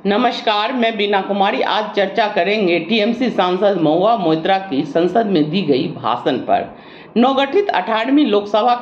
नमस्कार, मैं बीना कुमारी। आज चर्चा करेंगे टीएमसी सांसद महुआ मोइत्रा की संसद में दी गई भाषण पर। नवगठित 18वीं लोकसभा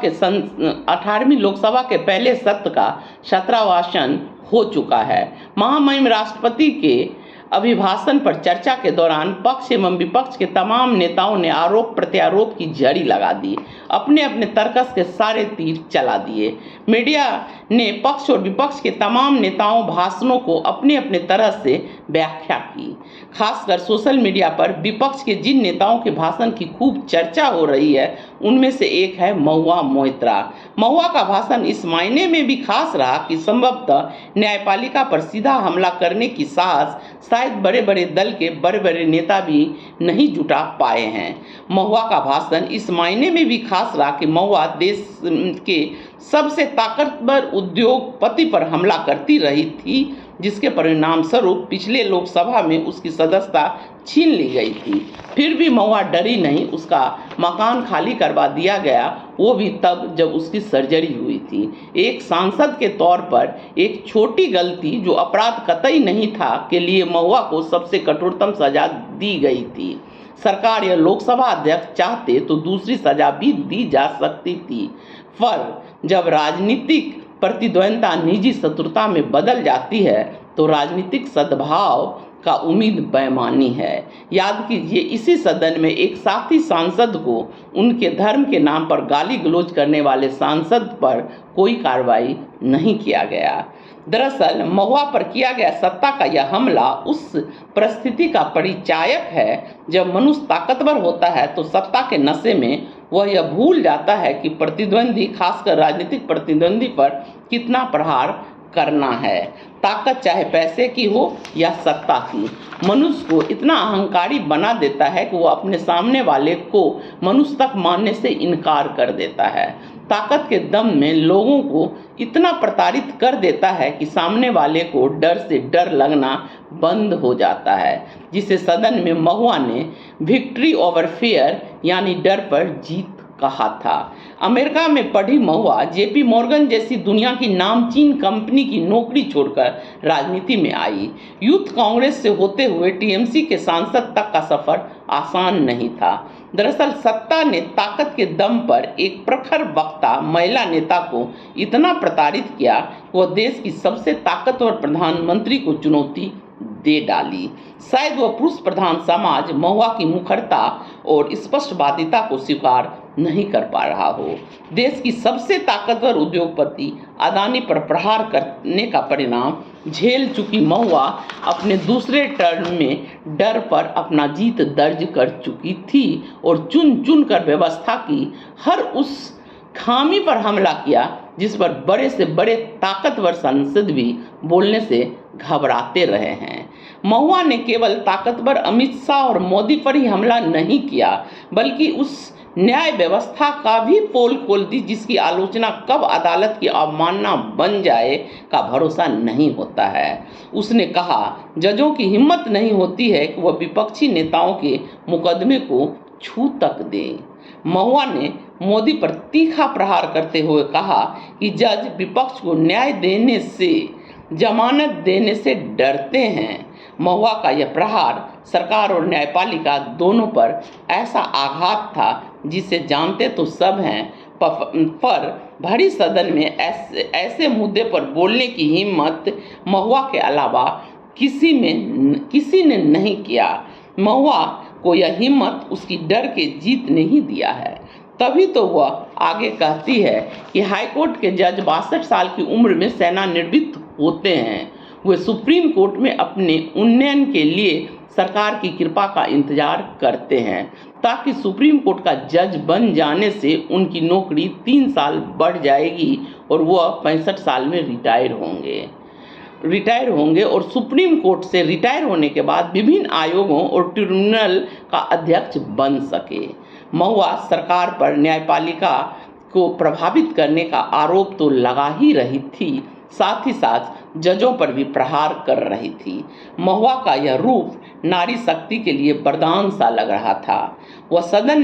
के पहले सत्र का 17वां वाचन हो चुका है। महामहिम राष्ट्रपति के अभिभाषण पर चर्चा के दौरान पक्ष एवं विपक्ष के तमाम नेताओं ने आरोप प्रत्यारोप की झड़ी लगा दी, अपने अपने तर्कस के सारे तीर चला दिए। मीडिया ने पक्ष और विपक्ष के तमाम नेताओं भाषणों को अपने अपने तरह से व्याख्या की। खासकर सोशल मीडिया पर विपक्ष के जिन नेताओं के भाषण की खूब चर्चा हो रही है, उनमें से एक है महुआ मोइत्रा। महुआ का भाषण इस मायने में भी खास रहा कि संभवतः न्यायपालिका पर सीधा हमला करने की साहस शायद बड़े बड़े दल के बड़े बड़े नेता भी नहीं जुटा पाए हैं। महुआ का भाषण इस मायने में भी खास रहा कि महुआ देश के सबसे ताकतवर उद्योगपति पर हमला करती रही थी, जिसके परिणाम स्वरूप पिछले लोकसभा में उसकी सदस्यता छीन ली गई थी। फिर भी महुआ डरी नहीं, उसका मकान खाली करवा दिया गया, वो भी तब जब उसकी सर्जरी हुई थी। एक सांसद के तौर पर एक छोटी गलती जो अपराध कतई नहीं था के लिए महुआ को सबसे कठोरतम सजा दी गई थी। सरकार या लोकसभा अध्यक्ष चाहते तो दूसरी सजा भी दी जा सकती थी, पर जब राजनीतिक प्रतिद्वंद्विता निजी शत्रुता में बदल जाती है तो राजनीतिक सद्भाव का उम्मीद बेईमानी है। याद कीजिए, इसी सदन में एक साथी सांसद को उनके धर्म के नाम पर गाली गलौज करने वाले सांसद पर कोई कार्रवाई नहीं किया गया। दरअसल महुआ पर किया गया सत्ता का यह हमला उस परिस्थिति का परिचायक है जब मनुष्य ताकतवर होता है तो सत्ता के नशे में वह यह भूल जाता है कि प्रतिद्वंदी, खासकर राजनीतिक प्रतिद्वंदी पर कितना प्रहार करना है। ताकत चाहे पैसे की हो या सत्ता की, मनुष्य को इतना अहंकारी बना देता है कि वो अपने सामने वाले को मनुष्य तक मानने से इनकार कर देता है। ताकत के दम में लोगों को इतना प्रताड़ित कर देता है कि सामने वाले को डर से डर लगना बंद हो जाता है, जिसे सदन में महुआ ने विक्ट्री ओवर फियर यानी डर पर जीत कहा था। अमेरिका में पढ़ी महुआ जेपी मॉर्गन जैसी दुनिया की नामचीन कंपनी की नौकरी छोड़कर राजनीति में आई। यूथ कांग्रेस से होते हुए टीएमसी के सांसद तक का सफर आसान नहीं था। दरअसल सत्ता ने ताकत के दम पर एक प्रखर वक्ता महिला नेता को इतना प्रताड़ित किया कि वह देश की सबसे ताकतवर प्रधानमंत्री को चुनौती दे डाली। शायद वह पुरुष प्रधान समाज महुआ की मुखरता और स्पष्टवादिता को स्वीकार नहीं कर पा रहा हो। देश की सबसे ताकतवर उद्योगपति अदानी पर प्रहार करने का परिणाम झेल चुकी महुआ अपने दूसरे टर्म में डर पर अपना जीत दर्ज कर चुकी थी और चुन चुन कर व्यवस्था की हर उस खामी पर हमला किया जिस पर बड़े से बड़े ताकतवर सांसद भी बोलने से घबराते रहे हैं। महुआ ने केवल ताकतवर अमित शाह और मोदी पर ही हमला नहीं किया, बल्कि उस न्याय व्यवस्था का भी पोल खोल दी जिसकी आलोचना कब अदालत की अवमानना बन जाए का भरोसा नहीं होता है। उसने कहा, जजों की हिम्मत नहीं होती है कि वह विपक्षी नेताओं के मुकदमे को छू तक दें। महुआ ने मोदी पर तीखा प्रहार करते हुए कहा कि जज विपक्ष को न्याय देने से, जमानत देने से डरते हैं। महुआ का यह प्रहार सरकार और न्यायपालिका दोनों पर ऐसा आघात था जिसे जानते तो सब हैं, पर भरी सदन में ऐसे मुद्दे पर बोलने की हिम्मत महुआ के अलावा किसी ने नहीं किया। महुआ को यह हिम्मत उसकी डर के जीत ने ही दिया है। तभी तो वह आगे कहती है कि हाईकोर्ट के जज 62 साल की उम्र में सेवानिवृत्त होते हैं। वे सुप्रीम कोर्ट में अपने उन्नयन के लिए सरकार की कृपा का इंतजार करते हैं, ताकि सुप्रीम कोर्ट का जज बन जाने से उनकी नौकरी 3 साल बढ़ जाएगी और वह 65 साल में रिटायर होंगे और सुप्रीम कोर्ट से रिटायर होने के बाद विभिन्न आयोगों और ट्रिब्यूनल का अध्यक्ष बन सके। महुआ सरकार पर न्यायपालिका को प्रभावित करने का आरोप तो लगा ही रही थी, साथ ही साथ जजों पर भी प्रहार कर रही थी। महुआ का यह रूप नारी शक्ति के लिए वरदान सा लग रहा था। वह सदन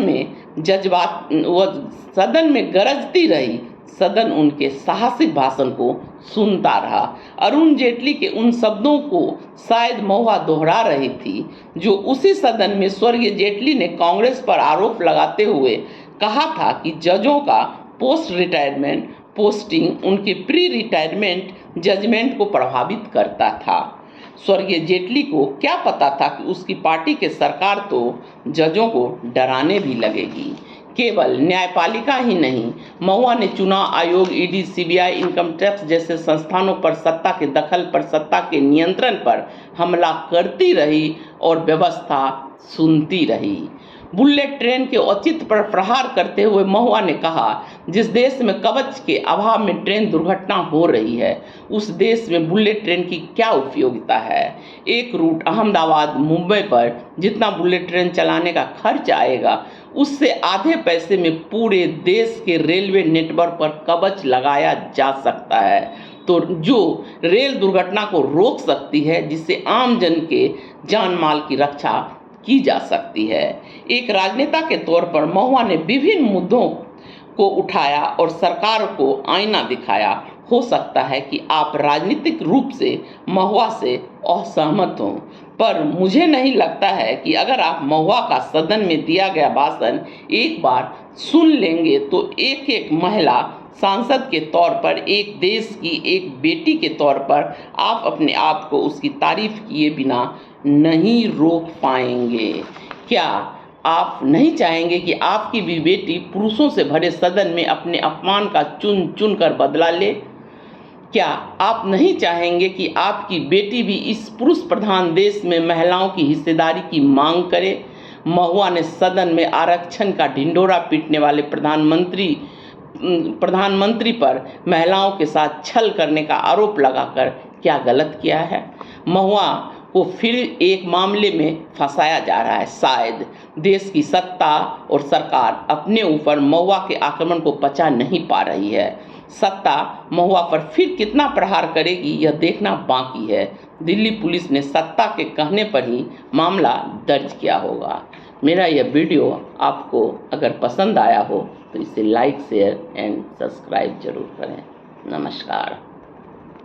में गरजती रही। सदन उनके साहसिक भाषण को सुनता रहा। अरुण जेटली के उन शब्दों को शायद महुआ दोहरा रही थी जो उसी सदन में स्वर्गीय जेटली ने कांग्रेस पर आरोप लगाते हुए कहा था कि जजों का पोस्ट रिटायरमेंट पोस्टिंग उनके प्री रिटायरमेंट जजमेंट को प्रभावित करता था। स्वर्गीय जेटली को क्या पता था कि उसकी पार्टी की सरकार तो जजों को डराने भी लगेगी। केवल न्यायपालिका ही नहीं, महुआ ने चुनाव आयोग, ईडी, सीबीआई, इनकम टैक्स जैसे संस्थानों पर सत्ता के दखल पर, सत्ता के नियंत्रण पर हमला करती रही और व्यवस्था सुनती रही। बुलेट ट्रेन के औचित्य पर प्रहार करते हुए महुआ ने कहा, जिस देश में कवच के अभाव में ट्रेन दुर्घटना हो रही है उस देश में बुलेट ट्रेन की क्या उपयोगिता है। एक रूट अहमदाबाद मुंबई पर जितना बुलेट ट्रेन चलाने का खर्च आएगा उससे आधे पैसे में पूरे देश के रेलवे नेटवर्क पर कवच लगाया जा सकता है, तो जो रेल दुर्घटना को रोक सकती है, जिससे आम जन के जान माल की रक्षा की जा सकती है। एक राजनेता के तौर पर महुआ ने विभिन्न मुद्दों को उठाया और सरकार को आईना दिखाया। हो सकता है कि आप राजनीतिक रूप से महुआ से असहमत हों, पर मुझे नहीं लगता है कि अगर आप महुआ का सदन में दिया गया भाषण एक बार सुन लेंगे तो एक एक महिला सांसद के तौर पर, एक देश की एक बेटी के तौर पर आप अपने आप को उसकी तारीफ किए बिना नहीं रोक पाएंगे। क्या आप नहीं चाहेंगे कि आपकी भी बेटी पुरुषों से भरे सदन में अपने अपमान का चुन चुन कर बदला ले? क्या आप नहीं चाहेंगे कि आपकी बेटी भी इस पुरुष प्रधान देश में महिलाओं की हिस्सेदारी की मांग करे? महुआ ने सदन में आरक्षण का ढिंढोरा पीटने वाले प्रधानमंत्री पर महिलाओं के साथ छल करने का आरोप लगाकर क्या गलत किया है? महुआ को फिर एक मामले में फंसाया जा रहा है। शायद देश की सत्ता और सरकार अपने ऊपर महुआ के आक्रमण को पचा नहीं पा रही है। सत्ता महुआ पर फिर कितना प्रहार करेगी यह देखना बाकी है। दिल्ली पुलिस ने सत्ता के कहने पर ही मामला दर्ज किया होगा। मेरा यह वीडियो आपको अगर पसंद आया हो तो इसे लाइक, शेयर एंड सब्सक्राइब जरूर करें। नमस्कार।